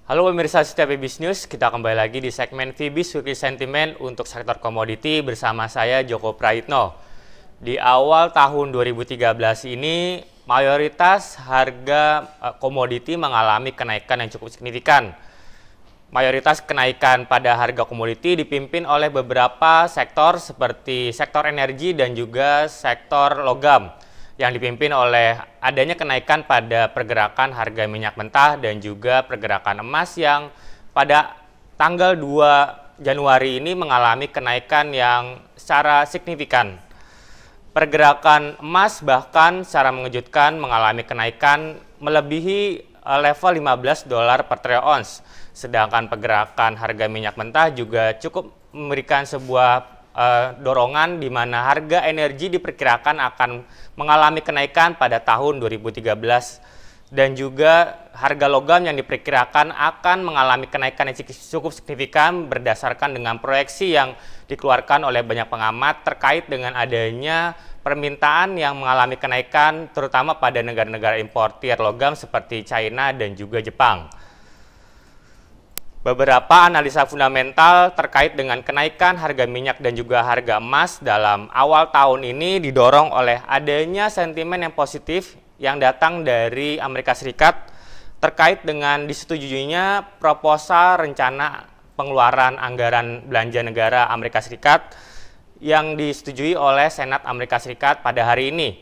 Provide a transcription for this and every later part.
Halo pemirsa setia Vibis News, kita kembali lagi di segmen Vibis Weekly Sentiment untuk sektor komoditi bersama saya Joko Prayitno. Di awal tahun 2013 ini, mayoritas harga komoditi mengalami kenaikan yang cukup signifikan. Mayoritas kenaikan pada harga komoditi dipimpin oleh beberapa sektor seperti sektor energi dan juga sektor logam, yang dipimpin oleh adanya kenaikan pada pergerakan harga minyak mentah dan juga pergerakan emas yang pada tanggal 2 Januari ini mengalami kenaikan yang secara signifikan. Pergerakan emas bahkan secara mengejutkan mengalami kenaikan melebihi level $15 per troy ounce. Sedangkan pergerakan harga minyak mentah juga cukup memberikan sebuah dorongan di mana harga energi diperkirakan akan mengalami kenaikan pada tahun 2013 dan juga harga logam yang diperkirakan akan mengalami kenaikan yang cukup signifikan berdasarkan dengan proyeksi yang dikeluarkan oleh banyak pengamat terkait dengan adanya permintaan yang mengalami kenaikan terutama pada negara-negara importir logam seperti China dan juga Jepang. Beberapa analisa fundamental terkait dengan kenaikan harga minyak dan juga harga emas dalam awal tahun ini didorong oleh adanya sentimen yang positif yang datang dari Amerika Serikat terkait dengan disetujuinya proposal rencana pengeluaran anggaran belanja negara Amerika Serikat yang disetujui oleh Senat Amerika Serikat pada hari ini.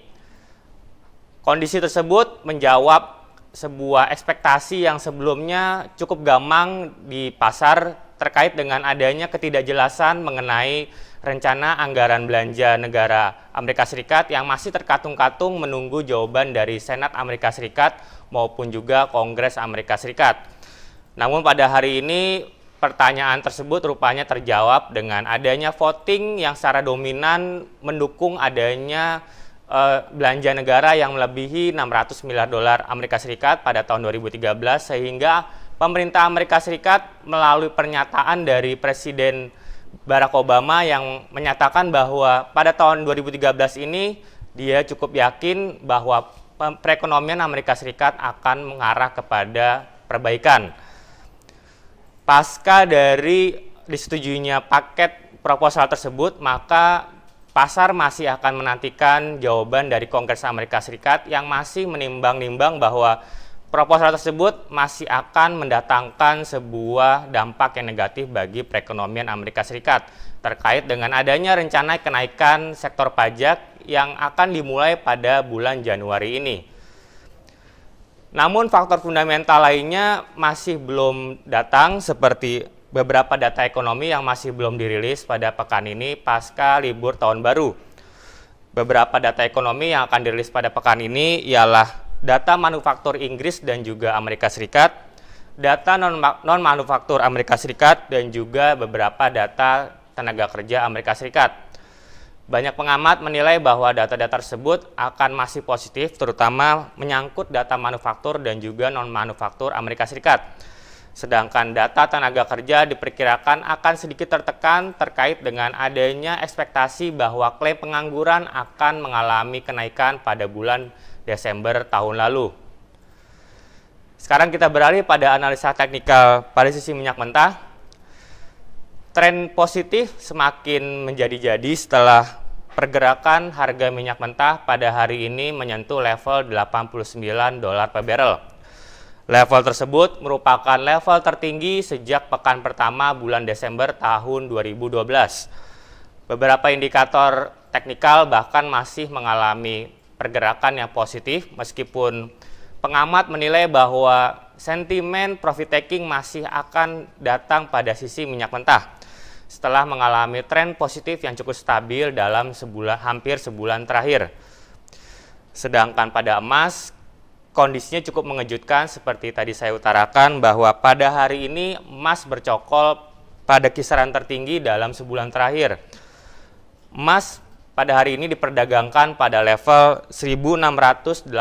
Kondisi tersebut menjawab sebuah ekspektasi yang sebelumnya cukup gamang di pasar terkait dengan adanya ketidakjelasan mengenai rencana anggaran belanja negara Amerika Serikat yang masih terkatung-katung menunggu jawaban dari Senat Amerika Serikat maupun juga Kongres Amerika Serikat. Namun pada hari ini pertanyaan tersebut rupanya terjawab dengan adanya voting yang secara dominan mendukung adanya belanja negara yang melebihi $600 miliar Amerika Serikat pada tahun 2013 sehingga pemerintah Amerika Serikat melalui pernyataan dari Presiden Barack Obama yang menyatakan bahwa pada tahun 2013 ini dia cukup yakin bahwa perekonomian Amerika Serikat akan mengarah kepada perbaikan. Pasca dari disetujuinya paket proposal tersebut, maka pasar masih akan menantikan jawaban dari Kongres Amerika Serikat yang masih menimbang-nimbang bahwa proposal tersebut masih akan mendatangkan sebuah dampak yang negatif bagi perekonomian Amerika Serikat terkait dengan adanya rencana kenaikan sektor pajak yang akan dimulai pada bulan Januari ini. Namun faktor fundamental lainnya masih belum datang seperti beberapa data ekonomi yang masih belum dirilis pada pekan ini pasca libur tahun baru. Beberapa data ekonomi yang akan dirilis pada pekan ini ialah data manufaktur Inggris dan juga Amerika Serikat, data non-manufaktur Amerika Serikat, dan juga beberapa data tenaga kerja Amerika Serikat. Banyak pengamat menilai bahwa data-data tersebut akan masih positif, terutama menyangkut data manufaktur dan juga non-manufaktur Amerika Serikat. Sedangkan data tenaga kerja diperkirakan akan sedikit tertekan terkait dengan adanya ekspektasi bahwa klaim pengangguran akan mengalami kenaikan pada bulan Desember tahun lalu. Sekarang kita beralih pada analisa teknikal pada sisi minyak mentah. Tren positif semakin menjadi-jadi setelah pergerakan harga minyak mentah pada hari ini menyentuh level $89 per barrel. Level tersebut merupakan level tertinggi sejak pekan pertama bulan Desember tahun 2012. Beberapa indikator teknikal bahkan masih mengalami pergerakan yang positif meskipun pengamat menilai bahwa sentimen profit taking masih akan datang pada sisi minyak mentah setelah mengalami tren positif yang cukup stabil dalam hampir sebulan terakhir. Sedangkan pada emas, kondisinya cukup mengejutkan seperti tadi saya utarakan bahwa pada hari ini emas bercokol pada kisaran tertinggi dalam sebulan terakhir. Emas pada hari ini diperdagangkan pada level $1.685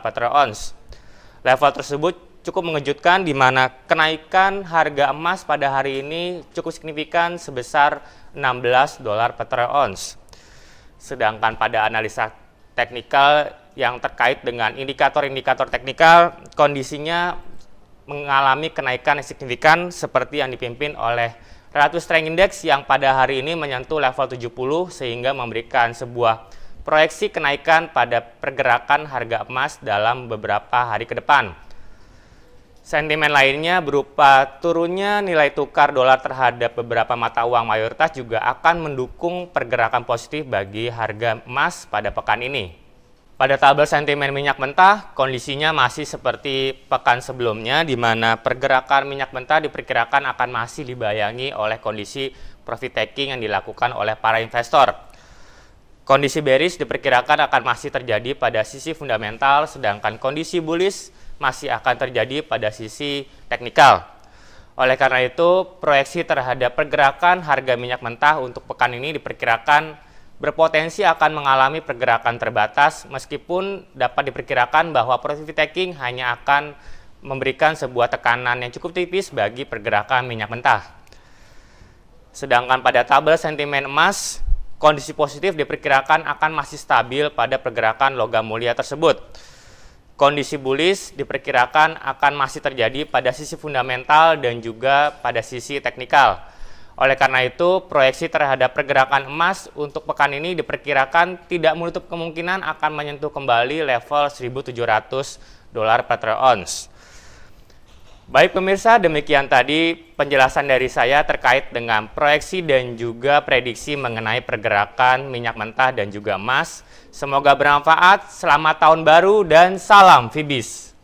per troy ounce. Level tersebut cukup mengejutkan di mana kenaikan harga emas pada hari ini cukup signifikan sebesar $16 per troy ounce. Sedangkan pada analisa teknikal yang terkait dengan indikator-indikator teknikal, kondisinya mengalami kenaikan yang signifikan seperti yang dipimpin oleh Relative Strength Index yang pada hari ini menyentuh level 70 sehingga memberikan sebuah proyeksi kenaikan pada pergerakan harga emas dalam beberapa hari ke depan. Sentimen lainnya berupa turunnya nilai tukar dolar terhadap beberapa mata uang mayoritas juga akan mendukung pergerakan positif bagi harga emas pada pekan ini. Pada tabel sentimen minyak mentah, kondisinya masih seperti pekan sebelumnya, di mana pergerakan minyak mentah diperkirakan akan masih dibayangi oleh kondisi profit taking yang dilakukan oleh para investor. Kondisi bearish diperkirakan akan masih terjadi pada sisi fundamental, sedangkan kondisi bullish masih akan terjadi pada sisi teknikal. Oleh karena itu, proyeksi terhadap pergerakan harga minyak mentah untuk pekan ini diperkirakan berpotensi akan mengalami pergerakan terbatas, meskipun dapat diperkirakan bahwa profit taking hanya akan memberikan sebuah tekanan yang cukup tipis bagi pergerakan minyak mentah. Sedangkan pada tabel sentimen emas, kondisi positif diperkirakan akan masih stabil pada pergerakan logam mulia tersebut. Kondisi bullish diperkirakan akan masih terjadi pada sisi fundamental dan juga pada sisi teknikal. Oleh karena itu, proyeksi terhadap pergerakan emas untuk pekan ini diperkirakan tidak menutup kemungkinan akan menyentuh kembali level 1.700 dolar per troy ounce. Baik pemirsa, demikian tadi penjelasan dari saya terkait dengan proyeksi dan juga prediksi mengenai pergerakan minyak mentah dan juga emas. Semoga bermanfaat, selamat tahun baru dan salam Fibis.